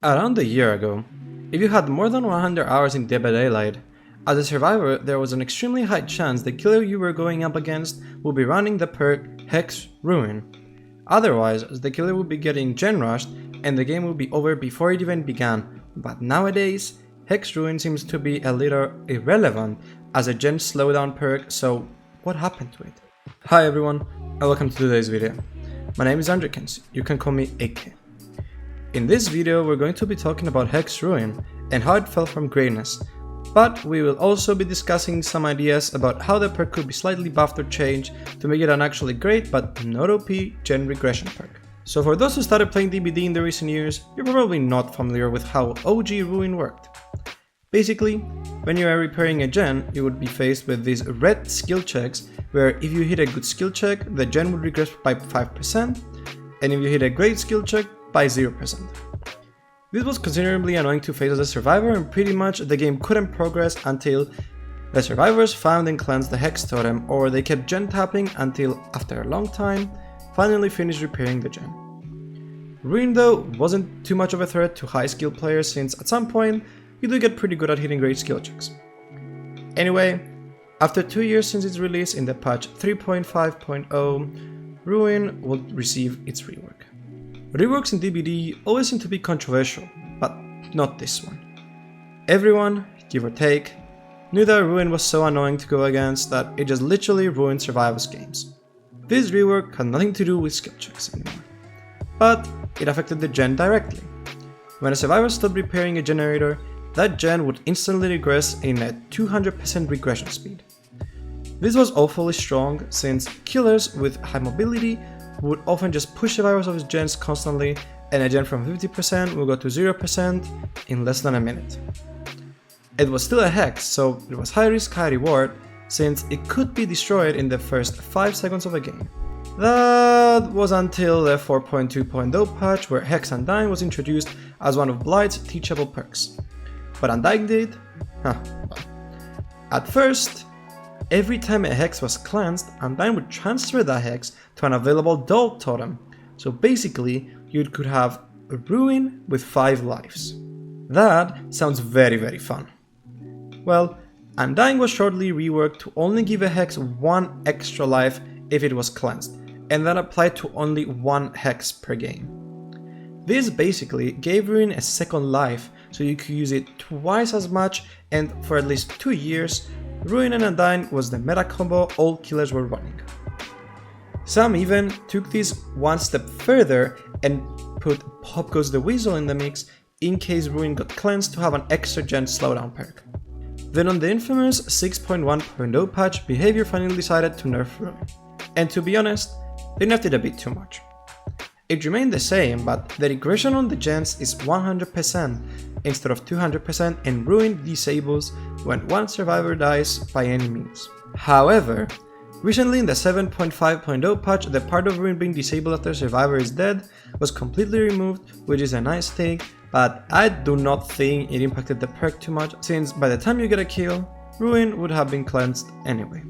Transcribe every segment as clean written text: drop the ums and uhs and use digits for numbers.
Around a year ago, if you had more than 100 hours in Dead by Daylight, as a survivor there was an extremely high chance the killer you were going up against would be running the perk Hex Ruin. Otherwise, the killer would be getting gen rushed and the game would be over before it even began, but nowadays, Hex Ruin seems to be a little irrelevant as a gen slowdown perk, so what happened to it? Hi everyone, and welcome to today's video. My name is Andrikens, you can call me AK. In this video we're going to be talking about Hex Ruin and how it fell from greatness, but we will also be discussing some ideas about how the perk could be slightly buffed or changed to make it an actually great but not OP gen regression perk. So for those who started playing DBD in the recent years, you're probably not familiar with how OG Ruin worked. Basically, when you are repairing a gen, you would be faced with these red skill checks where if you hit a good skill check, the gen would regress by 5%, and if you hit a great skill check, by 0%. This was considerably annoying to face as a survivor, and pretty much the game couldn't progress until the survivors found and cleansed the Hex Totem, or they kept gen tapping until, after a long time, finally finished repairing the gen. Ruin though wasn't too much of a threat to high skill players, since at some point you do get pretty good at hitting great skill checks. Anyway, after 2 years since its release in the patch 3.5.0, Ruin will receive its rework. Reworks in DBD always seem to be controversial, but not this one. Everyone, give or take, knew that Ruin was so annoying to go against that it just literally ruined survivors games. This rework had nothing to do with skill checks anymore, but it affected the gen directly. When a survivor stopped repairing a generator, that gen would instantly regress in a 200% regression speed. This was awfully strong since killers with high mobility would often just push survivors of his gens constantly, and a gen from 50% will go to 0% in less than a minute. It was still a hex, so it was high risk, high reward, since it could be destroyed in the first 5 seconds of a game. That was until the 4.2.0 patch, where Hex Undying was introduced as one of Blight's teachable perks. But Undying did? At first, every time a hex was cleansed, Undying would transfer that hex to an available Dog Totem, so basically you could have a Ruin with 5 lives. That sounds very fun. Well, Undying was shortly reworked to only give a hex 1 extra life if it was cleansed, and that applied to only 1 hex per game. This basically gave Ruin a second life, so you could use it twice as much, and for at least 2 years, Ruin and Undying was the meta combo all killers were running. Some even took this one step further and put Pop Goes the Weasel in the mix in case Ruin got cleansed to have an extra gen slowdown perk. Then on the infamous 6.1.0 patch, Behavior finally decided to nerf Ruin. And to be honest, they nerfed it a bit too much. It remained the same, but the regression on the gens is 100% instead of 200%, and Ruin disables when one survivor dies by any means. However, recently in the 7.5.0 patch, the part of Ruin being disabled after a survivor is dead was completely removed, which is a nice thing, but I do not think it impacted the perk too much, since by the time you get a kill, Ruin would have been cleansed anyway.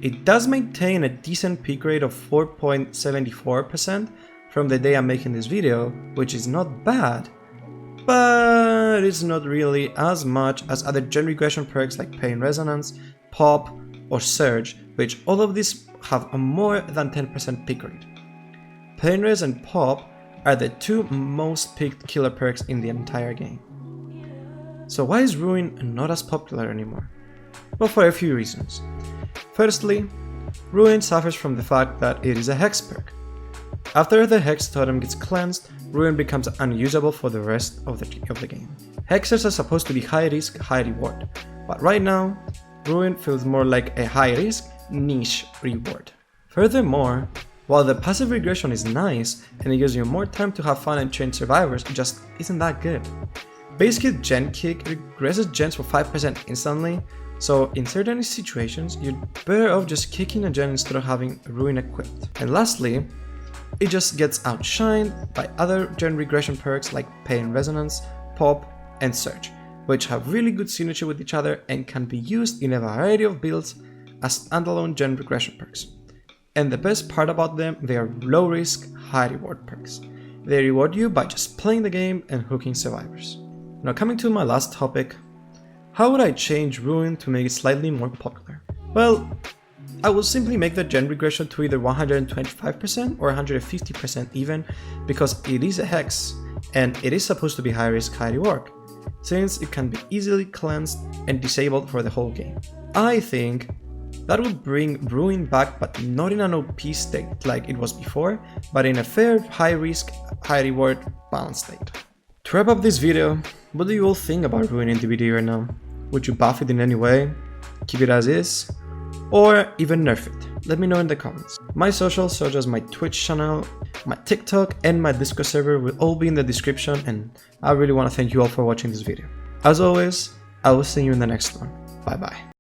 It does maintain a decent peak rate of 4.74% from the day I'm making this video, which is not bad, but it's not really as much as other gen regression perks like Pain Resonance, Pop, or Surge, which all of these have a more than 10% peak rate. Pain Res and Pop are the 2 most picked killer perks in the entire game. So why is Ruin not as popular anymore? Well, for a few reasons. Firstly, Ruin suffers from the fact that it is a hex perk. After the Hex Totem gets cleansed, Ruin becomes unusable for the rest of the game. Hexers are supposed to be high risk, high reward, but right now, Ruin feels more like a high risk, niche reward. Furthermore, while the passive regression is nice and it gives you more time to have fun and change survivors, it just isn't that good. Base Hit Gen Kick regresses gens for 5% instantly, so in certain situations, you're better off just kicking a gen instead of having Ruin equipped. And lastly, it just gets outshined by other gen regression perks like Pain Resonance, Pop, and Surge, which have really good synergy with each other and can be used in a variety of builds as standalone gen regression perks. And the best part about them, they are low risk, high reward perks. They reward you by just playing the game and hooking survivors. Now coming to my last topic, how would I change Ruin to make it slightly more popular? Well, I will simply make the gen regression to either 125% or 150% even, because it is a hex and it is supposed to be high risk, high reward, since it can be easily cleansed and disabled for the whole game. I think that would bring Ruin back, but not in an OP state like it was before, but in a fair, high risk, high reward balance state. To wrap up this video, what do you all think about Ruin in DBD right now? Would you buff it in any way, keep it as is, or even nerf it? Let me know in the comments. My socials, such as my Twitch channel, my TikTok, and my Discord server will all be in the description, and I really want to thank you all for watching this video. As always, I will see you in the next one. Bye bye.